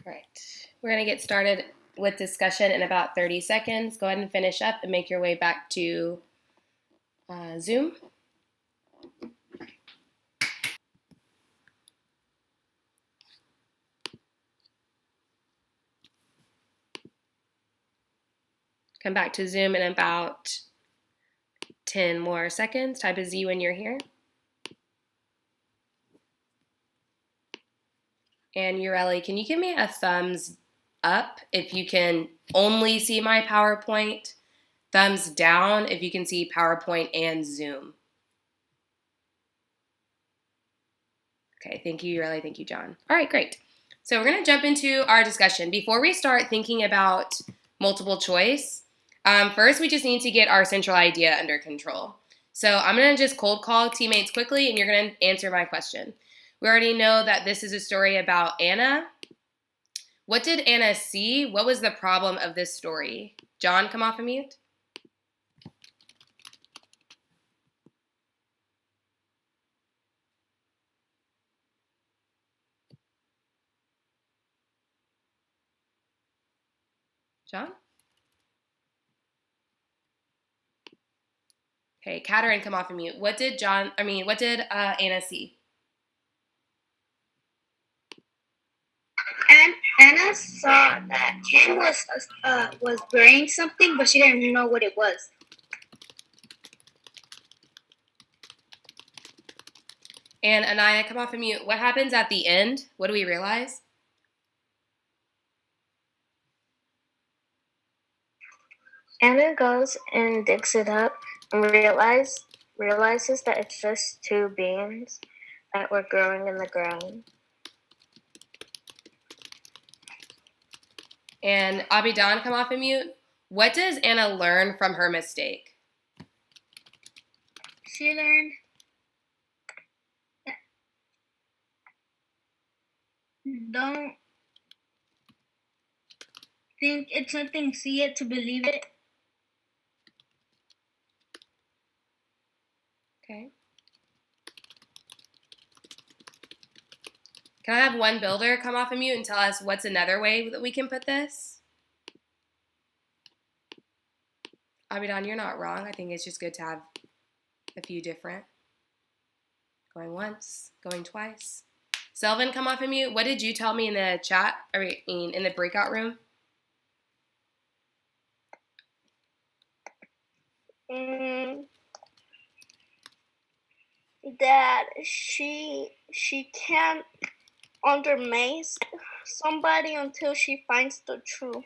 All right, we're going to get started with discussion in about 30 seconds. Go ahead and finish up and make your way back to Zoom. Come back to Zoom in about 10 more seconds. Type a Z when you're here. And Ureli, can you give me a thumbs up if you can only see my PowerPoint? Thumbs down if you can see PowerPoint and Zoom. Okay, thank you, Ureli. Thank you, John. All right, great. So we're going to jump into our discussion. Before we start thinking about multiple choice, first we just need to get our central idea under control. So I'm going to just cold call teammates quickly, and you're going to answer my question. We already know that this is a story about Anna. What did Anna see? What was the problem of this story? John, come off of mute. John? Okay, Katerin, come off of mute. What did Anna see? And Anna saw that Ken was burying something, but she didn't know what it was. And Anaya, come off of mute. What happens at the end? What do we realize? Anna goes and digs it up and realizes that it's just two beans that were growing in the ground. And Abidan, come off of mute. What does Anna learn from her mistake? She learned that don't think it's something, see it to believe it. Okay. Can I have one builder come off of mute and tell us what's another way that we can put this? Abidan, you're not wrong. I think it's just good to have a few different. Going once, going twice. Selvin, come off of mute. What did you tell me in the chat, in the breakout room? That she can't undermine somebody until she finds the truth.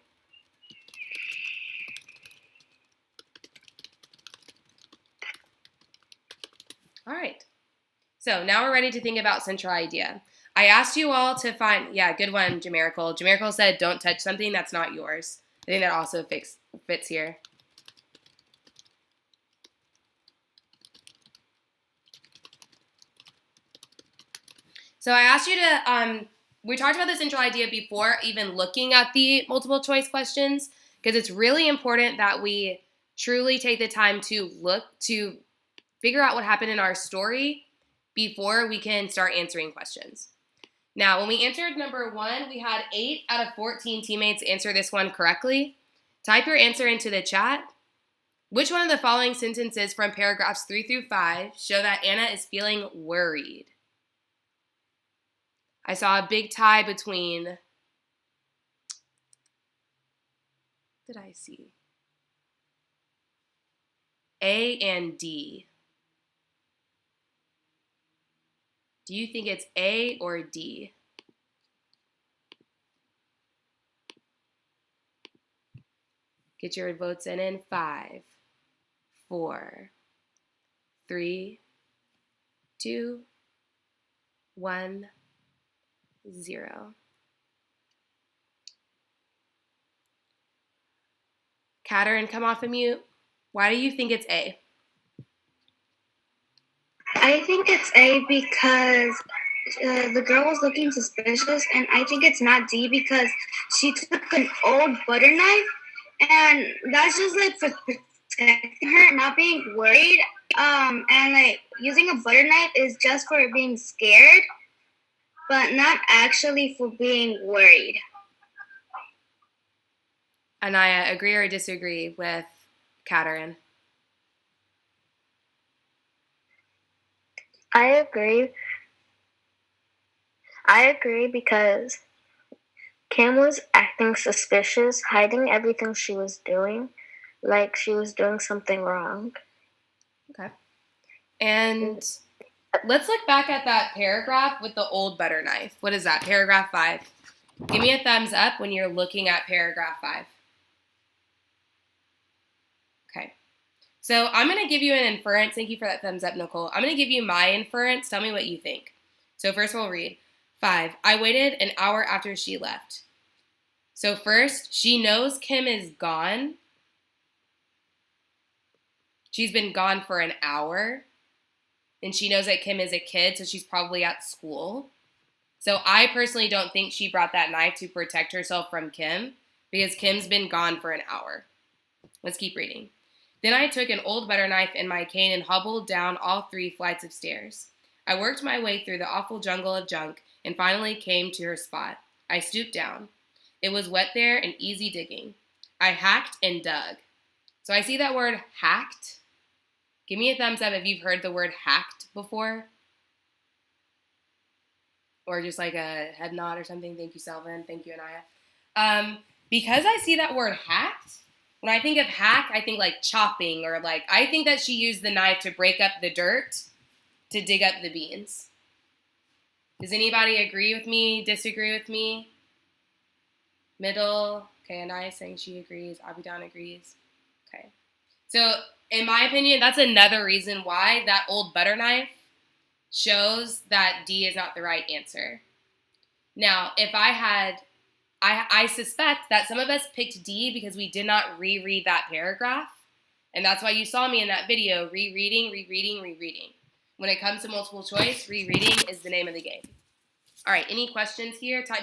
All right. So now we're ready to think about central idea. I asked you all to find, good one, Jamerical. Jamerical said, don't touch something that's not yours. I think that also fits here. So I asked you to, we talked about the central idea before even looking at the multiple choice questions, because it's really important that we truly take the time to look to figure out what happened in our story before we can start answering questions. Now, when we answered number 1, we had 8 out of 14 teammates answer this one correctly. Type your answer into the chat. Which one of the following sentences from paragraphs 3 through 5 show that Anna is feeling worried? I saw a big tie between, what did I see? A and D. Do you think it's A or D? Get your votes in 5, 4, 3, 2, 1, 0. Katerin, come off of mute. Why do you think it's A? I think it's A because the girl was looking suspicious, and I think it's not D because she took an old butter knife, and that's just like for protecting her, not being worried. And like using a butter knife is just for being scared, but not actually for being worried. Anaya, agree or disagree with Katerin? I agree. I agree because Kim was acting suspicious, hiding everything she was doing, like she was doing something wrong. Okay. And let's look back at that paragraph with the old butter knife. What is that? Paragraph 5. Give me a thumbs up when you're looking at paragraph 5. Okay. So I'm going to give you an inference. Thank you for that thumbs up, Nicole. I'm going to give you my inference. Tell me what you think. So first we'll read. 5. I waited an hour after she left. So first, she knows Kim is gone. She's been gone for an hour. And she knows that Kim is a kid, so she's probably at school. So I personally don't think she brought that knife to protect herself from Kim because Kim's been gone for an hour. Let's keep reading. Then I took an old butter knife and my cane and hobbled down all 3 flights of stairs. I worked my way through the awful jungle of junk and finally came to her spot. I stooped down. It was wet there and easy digging. I hacked and dug. So I see that word hacked. Give me a thumbs up if you've heard the word hacked before. Or just like a head nod or something. Thank you, Selvin. Thank you, Anaya. Because I see that word hacked, when I think of hack, I think like chopping or like, I think that she used the knife to break up the dirt to dig up the beans. Does anybody agree with me, disagree with me? Middle. Okay, Anaya saying she agrees. Abidan agrees. Okay. So in my opinion, that's another reason why that old butter knife shows that D is not the right answer. Now, if I suspect that some of us picked D because we did not reread that paragraph. And that's why you saw me in that video rereading. When it comes to multiple choice, rereading is the name of the game. All right, any questions here? Type